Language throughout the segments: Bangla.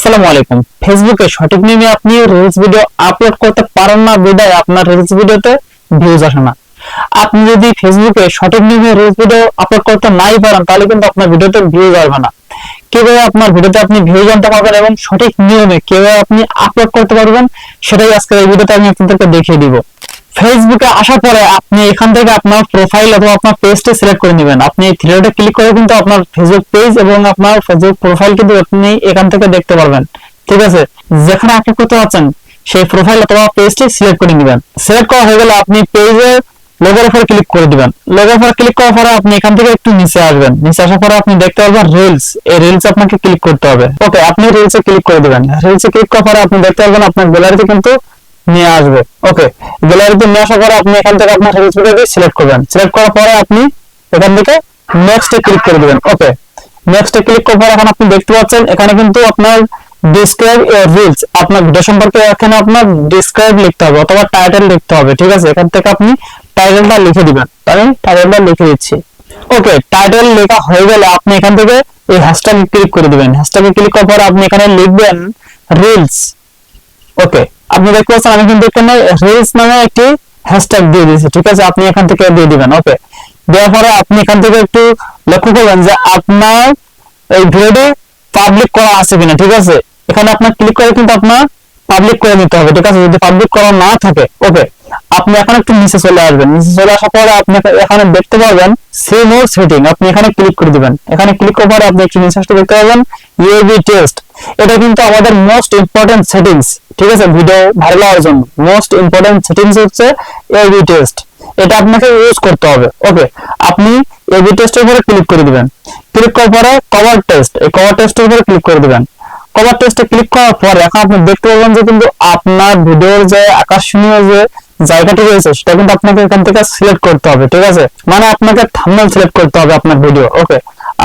আসসালামু আলাইকুম। ফেসবুকে সঠিক নিয়মে আপনি রিলস ভিডিও আপলোড করতে পারেন না বিধায় আপনার রিলস ভিডিওতে ভিউজ আসে না। আপনি যদি ফেসবুকে সঠিক নিয়মে রিলস ভিডিও আপলোড করতে নাই পারেন তাহলে কিন্তু আপনার ভিডিওতে ভিউজ আসবে না। কিভাবে আপনার ভিডিওতে আপনি ভিউজ আনতে পারবেন এবং সঠিক নিয়মে কিভাবে আপনি আপলোড করতে পারবেন সেটাই আজকে এই ভিডিওতে আমি আপনাদেরকে দেখিয়ে দিব। ফেসবুকে আসার পরে আপনি এখান থেকে আপনার প্রোফাইল অথবা আপনার পেজটি সিলেক্ট করে নেবেন। আপনি এই থ্রি ডটে ক্লিক করে কিন্তু আপনার ফেসবুক পেজ এবং আপনার ফেসবুক প্রোফাইল কিন্তু আপনি এখান থেকে দেখতে পারবেন। ঠিক আছে, যেখানে আপনি করতে পারছেন সেই প্রোফাইল অথবা পেজটি সিলেক্ট করে নেবেন। সিলেক্ট করা হয়ে গেলে আপনি পেজের লোগোর উপর ক্লিক করে দিবেন। লোগোর উপর ক্লিক করার পরে আপনি এখান থেকে একটু নিচে আসবেন। নিচে আসার পরে আপনি দেখতে পারবেন রিলস। এই রিলস আপনাকে ক্লিক করতে হবে। ওকে, আপনি রিলসে ক্লিক করে দিবেন। রিলসে ক্লিক করার পরে আপনি দেখতে পারবেন আপনার গ্যালারিতে কিন্তু নিয়ে আসবে। ওকে, গ্যালারিতে নিয়ে আসার পরে আপনি এখান থেকে আপনার রিলস ভিডিওটি সিলেক্ট করবেন। সিলেক্ট করার পরে আপনি এখান থেকে নেক্সট এ ক্লিক করে দিবেন। ওকে, নেক্সট এ ক্লিক করার পরে এখন আপনি দেখতে পাচ্ছেন এখানে কিন্তু আপনার ডিসক্রাইব ইওর রিলস, আপনার ভিডিও সম্পর্কে এখানে আপনার ডিসক্রাইব লিখতে হবে অথবা টাইটেল লিখতে হবে। ঠিক আছে, এখান থেকে আপনি টাইটেলটা লিখে দিবেন। আমি টাইটেলটা লিখে দিচ্ছি। ওকে, টাইটেল লেখা হয়ে গেলে আপনি এখান থেকে এই হ্যাশট্যাগে ক্লিক করে দিবেন। হ্যাশট্যাগে ক্লিক করার পরে আপনি এখানে লিখবেন রিলস। ওকে, আপনি দেখতে পাচ্ছেন আমি কিন্তু এখানে রিলস নামে একটি হ্যাশট্যাগ দিয়ে দিয়েছি। ঠিক আছে, আপনি এখান থেকে দিয়ে দিবেন। ওকে, দেওয়ার পরে আপনি এখান থেকে একটু লক্ষ্য করবেন যে আপনার এই ভিডিওটি পাবলিক করা আছে কিনা। ঠিক আছে, এখানে আপনার ক্লিক করে কিন্তু আপনার পাবলিক করে নিতে হবে। ঠিক আছে, যদি পাবলিক করা না থাকে ওকে, আপনি এখন একটু নিচে চলে আসবেন। নিচে চলে আসার পরে আপনি এখানে দেখতে পাবেন সি মোর সেটিং, আপনি এখানে ক্লিক করে দিবেন। এখানে ক্লিক করার পরে আপনি একটু নিচে আসতে দেখতে পাবেন ইউএবি টেস্ট। এটা কিন্তু আমাদের মোস্ট ইম্পর্টেন্ট সেটিংস। ঠিক আছে, ভিডিও ভাইরাল হওয়ার জন্য মোস্ট ইম্পর্টেন্ট সেটিংস হচ্ছে ইউএবি টেস্ট। এটা আপনাকে ইউজ করতে হবে। ওকে, আপনি ইউএবি টেস্টের উপরে ক্লিক করে দিবেন। ক্লিক করার পরে কভার টেস্ট, এই কভার টেস্টের উপরে ক্লিক করে দিবেন। কভার টেস্টে ক্লিক করার পরে এখন আপনি দেখতে পাবেন যে কিন্তু আপনার ভিডিওর যে আকর্ষণীয় যে জায়গাটি রয়েছে সেটা কিন্তু আপনাকে এখান থেকে সিলেক্ট করতে হবে। ঠিক আছে, মানে আপনাকে থাম্বনেল সিলেক্ট করতে হবে আপনার ভিডিও। ওকে,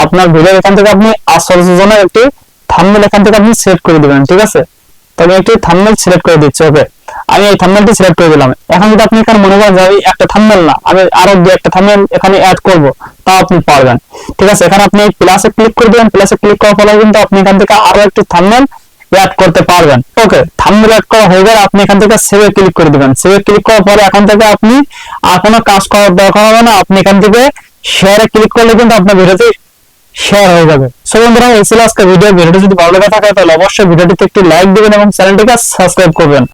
আপনার ভিডিও এখান থেকে আপনি আশ্চর্যজনক একটি থাম্বনেল এখান থেকে আপনি সিলেক্ট করে দিবেন। ঠিক আছে, তবে একটি থাম্বনেল সিলেক্ট করে দিচ্ছি। ওকে, আমি এই থাম্বনেলটি সিলেক্ট করে দিলাম। এখন যদি আপনি এখানে মনে করেন যে আমি একটা থাম্বনেল না, আমি আরো দুই একটা থাম্বনেল এখানে অ্যাড করব, তা আপনি পারবেন। ঠিক আছে, এখানে আপনি প্লাসে ক্লিক করে দিবেন। প্লাসে ক্লিক করার ফলে কিন্তু আপনি এখান থেকে আরো একটি থাম্বনেল অ্যাড করতে পারবেন। ওকে, থাম্বনেল অ্যাড করা হয়ে গেলে আপনি এখান থেকে সেভে ক্লিক করে দিবেন। সেভে ক্লিক করার পরে এখন থেকে আপনি আর কোনো কাজ করার দরকার হবে না। আপনি এখান থেকে শেয়ারে ক্লিক করলে কিন্তু আপনার ভিডিওতে শেয়ার হয়ে যাবে। সো বন্ধুরা, এই ছিল আজকে ভিডিওটি যদি ভালো লেগে থাকে তাহলে অবশ্যই ভিডিওটিতে একটি লাইক দিবেন এবং চ্যানেলটিকে সাবস্ক্রাইব করবেন।